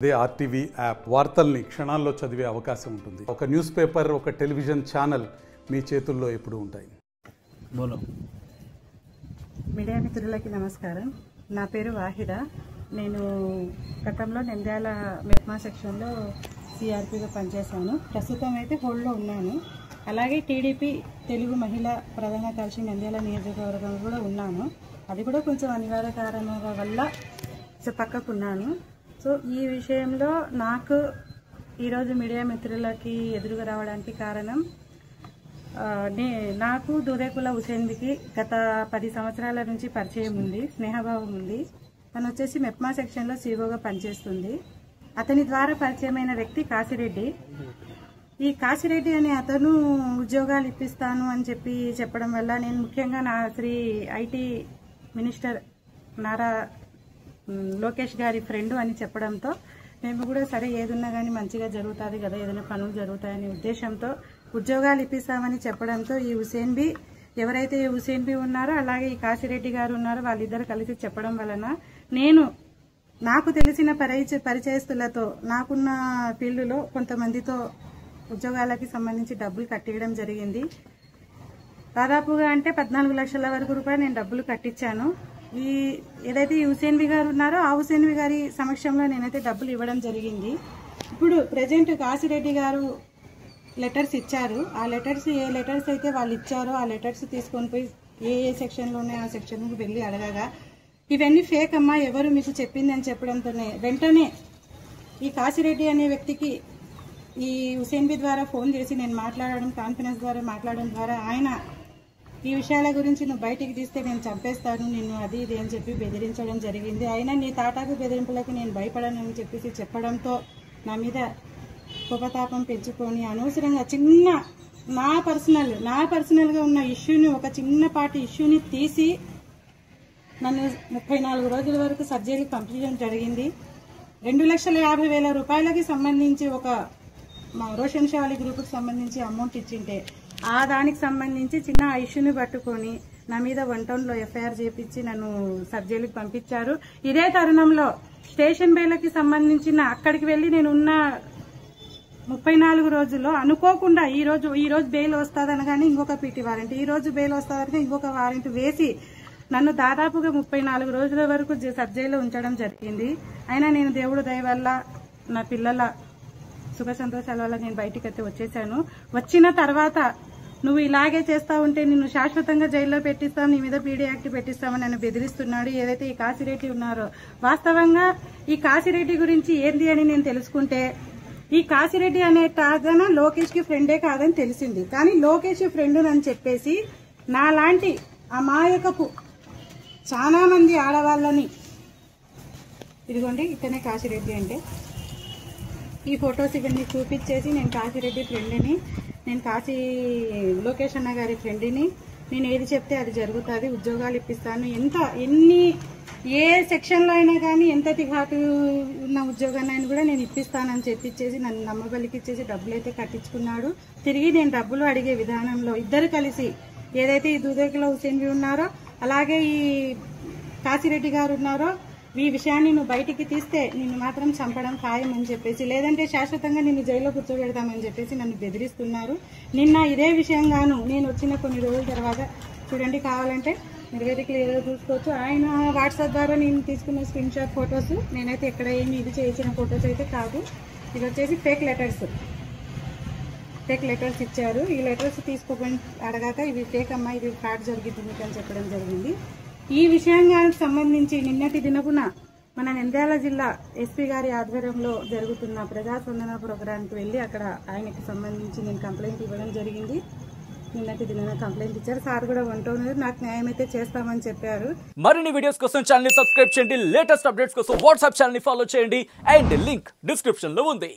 అదే RTV app వార్తల్ని క్షణాల్లో చదివే అవకాశం ఉంటుంది. ఒక న్యూస్ పేపర్, ఒక టెలివిజన్ ఛానల్ మీ చేతుల్లో ఎప్పుడూ ఉంటాయి. మీడియా మిత్రులకి నమస్కారం. నా పేరు వాహిదా. నేను గతంలో నంద్యాల మెప్మా సెక్షన్లో సిఆర్పిగా పనిచేశాను. ప్రస్తుతం అయితే హోల్డ్లో ఉన్నాను. అలాగే టీడీపీ తెలుగు మహిళా ప్రధాన కార్యదర్శి నంద్యాల నియోజకవర్గంలో కూడా ఉన్నాను. అది కూడా కొంచెం అనివార్య కారణాల వల్ల పక్కకున్నాను. సో ఈ విషయంలో నాకు ఈరోజు మీడియా మిత్రులకి ఎదురుగా రావడానికి కారణం, నాకు దూదేకుల హుసేన్కి గత 10 సంవత్సరాల నుంచి పరిచయం ఉంది, స్నేహభావం ఉంది. తను వచ్చేసి మెప్మా సెక్షన్లో సీఓగా పనిచేస్తుంది. అతని ద్వారా పరిచయమైన వ్యక్తి కాశిరెడ్డి. ఈ కాశిరెడ్డి అనే అతను ఉద్యోగాలు ఇప్పిస్తాను అని చెప్పడం వల్ల నేను ముఖ్యంగా నా శ్రీ ఐటీ మినిస్టర్ నారా లోకేష్ గారి ఫ్రెండ్ అని చెప్పడంతో మేము కూడా సరే ఏదున్నా కానీ మంచిగా జరుగుతుంది కదా, ఏదైనా పనులు జరుగుతాయనే ఉద్దేశంతో ఉద్యోగాలు ఇప్పిస్తామని చెప్పడంతో ఈ హుసేన్ బి ఎవరైతే ఈ హుసేన్ బి ఉన్నారో అలాగే ఈ కాశిరెడ్డి గారు ఉన్నారో వాళ్ళిద్దరు కలిసి చెప్పడం వలన నేను నాకు తెలిసిన పరిచయస్తులతో నాకున్న ఫీల్డ్లో కొంతమందితో ఉద్యోగాలకి సంబంధించి డబ్బులు కట్టియడం జరిగింది. దాదాపుగా అంటే 14 లక్షల వరకు రూపాయలు నేను డబ్బులు కట్టించాను. ఈ ఏదైతే ఈ హుసేన్ బి గారు ఉన్నారో ఆ హుసేన్ బి గారి సమక్షంలో నేనైతే డబ్బులు ఇవ్వడం జరిగింది. ఇప్పుడు ప్రజెంట్ కాశిరెడ్డి గారు లెటర్స్ ఇచ్చారు. ఆ లెటర్స్ ఏ లెటర్స్ అయితే వాళ్ళు ఇచ్చారో ఆ లెటర్స్ తీసుకొని పోయి ఏ సెక్షన్లో ఉన్నాయో ఆ సెక్షన్కి వెళ్ళి అడగగా ఇవన్నీ ఫేక్ అమ్మా, ఎవరు మీకు చెప్పింది అని చెప్పడంతోనే వెంటనే ఈ కాశిరెడ్డి అనే వ్యక్తికి ఈ హుసేన్ బి ద్వారా ఫోన్ చేసి నేను మాట్లాడడం, కాన్ఫరెన్స్ ద్వారా మాట్లాడడం ద్వారా ఆయన ఈ విషయాల గురించి నువ్వు బయటికి తీస్తే నేను చంపేస్తాను నిన్ను, అది ఇది అని చెప్పి బెదిరించడం జరిగింది. అయినా నీ తాటాకు బెదిరింపులకు నేను భయపడను అని చెప్పడంతో నా మీద కోపతాపం పెంచుకొని అనవసరంగా చిన్న నా పర్సనల్గా ఉన్న ఇష్యూని, ఒక చిన్నపాటి ఇష్యూని తీసి నన్ను 34 రోజుల వరకు సర్జరీకి పంపించడం జరిగింది. 2,50,000 రూపాయలకి సంబంధించి ఒక మా రోషన్ షాలి గ్రూప్కి సంబంధించి అమౌంట్ ఇచ్చింటే ఆ దానికి సంబంధించి చిన్న ఇష్యూని పట్టుకొని నా మీద 1 టౌన్లో ఎఫ్ఐఆర్ చేపించి నన్ను సర్జరీకి పంపించారు. ఇదే తరుణంలో స్టేషన్ బెయిల్కి సంబంధించిన అక్కడికి వెళ్లి నేను ఉన్న 34 రోజుల్లో అనుకోకుండా ఈ రోజు బెయిల్ వస్తుందనగానే ఇంకొక పీటీ వారెంట్, ఈ రోజు బెయిల్ వస్తుందనగా ఇంకొక వారెంట్ వేసి నన్ను దాదాపుగా 34 రోజుల వరకు సర్జరీలో ఉంచడం జరిగింది. అయినా నేను దేవుడు దయ వల్ల నా పిల్లల సుఖ సంతోషాల వల్ల నేను బయటికి అయితే వచ్చేసాను. వచ్చిన తర్వాత నువ్వు ఇలాగే చేస్తా ఉంటే నిన్ను శాశ్వతంగా జైల్లో పెట్టిస్తాం, నీ మీద పీడీ యాక్ట్ పెట్టిస్తామని నన్ను బెదిరిస్తున్నాడు ఏదైతే ఈ కాశిరెడ్డి ఉన్నారో. వాస్తవంగా ఈ కాశిరెడ్డి గురించి ఏంది అని నేను తెలుసుకుంటే ఈ కాశిరెడ్డి అనే తాగన లోకేష్ కి ఫ్రెండే కాదని తెలిసింది. కానీ లోకేష్ ఫ్రెండ్ అని చెప్పేసి నాలాంటి అమాయకపు చాలా మంది ఆడవాళ్ళని, ఇదిగోండి ఇతనే కాశిరెడ్డి అంటే, ఈ ఫొటోస్ ఇవన్నీ చూపించేసి నేను కాశిరెడ్డి ఫ్రెండ్ని, నేను లోకేష్ అన్న గారి ఫ్రెండ్ని, నేను ఏది చెప్తే అది జరుగుతుంది, ఉద్యోగాలు ఇప్పిస్తాను, ఏ సెక్షన్లో అయినా కానీ ఎంతటి ఘాటు ఉన్న ఉద్యోగాన్ని కూడా నేను ఇప్పిస్తానని చెప్పిచ్చేసి నన్ను నమ్మబలికిచ్చేసి డబ్బులు అయితే కట్టించుకున్నాడు. తిరిగి నేను డబ్బులు అడిగే విధానంలో ఇద్దరు కలిసి ఏదైతే ఈ దూదేకుల హుసేన్ బి ఉన్నారో అలాగే ఈ కాశిరెడ్డి గారు ఉన్నారో ఈ విషయాన్ని నువ్వు బయటికి తీస్తే నిన్ను మాత్రం చంపడం ఖాయం అని చెప్పేసి, లేదంటే శాశ్వతంగా నిన్ను జైల్లో కూర్చోబెడతామని చెప్పేసి నన్ను బెదిరిస్తున్నారు. నిన్న ఇదే విషయంగాను నేను వచ్చిన కొన్ని రోజుల తర్వాత చూడండి, కావాలంటే మీరు వేరే క్లియర్గా చూసుకోవచ్చు. ఆయన వాట్సాప్ ద్వారా నేను తీసుకున్న స్క్రీన్ షాట్ ఫొటోస్, నేనైతే ఎక్కడ ఏమి ఇది చేయించిన ఫొటోస్ అయితే కాదు. ఇది వచ్చేసి ఫేక్ లెటర్స్ ఇచ్చారు. ఈ లెటర్స్ తీసుకోమని అడగాక ఇవి ఫేక్ అమ్మా, ఇది ఫ్రాడ్ జరిగింది మీకు అని చెప్పడం జరిగింది. ఈ విషయానికి సంబంధించి నిన్నటి దినపున మన నంద్యాల జిల్లా ఎస్పీ గారి ఆధ్వర్యంలో జరుగుతున్న ప్రజాస్పందన ప్రోగ్రాంకి వెళ్లి అక్కడ ఆయనకి సంబంధించి నేను కంప్లైంట్ ఇవ్వడం జరిగింది. నిన్నటి దిన కంప్లైంట్ ఇచ్చారు. సార్ కూడా 1 టౌన్ నాకు న్యాయం అయితే చేస్తామని చెప్పారు. మరిన్ని వీడియోస్ కోసం ఛానల్ ని సబ్స్క్రైబ్ చేయండి, లేటెస్ట్ అప్డేట్స్ కోసం వాట్సాప్ ఛానల్ ని ఫాలో చేయండి, అండ్ లింక్ డిస్క్రిప్షన్ లో ఉంది.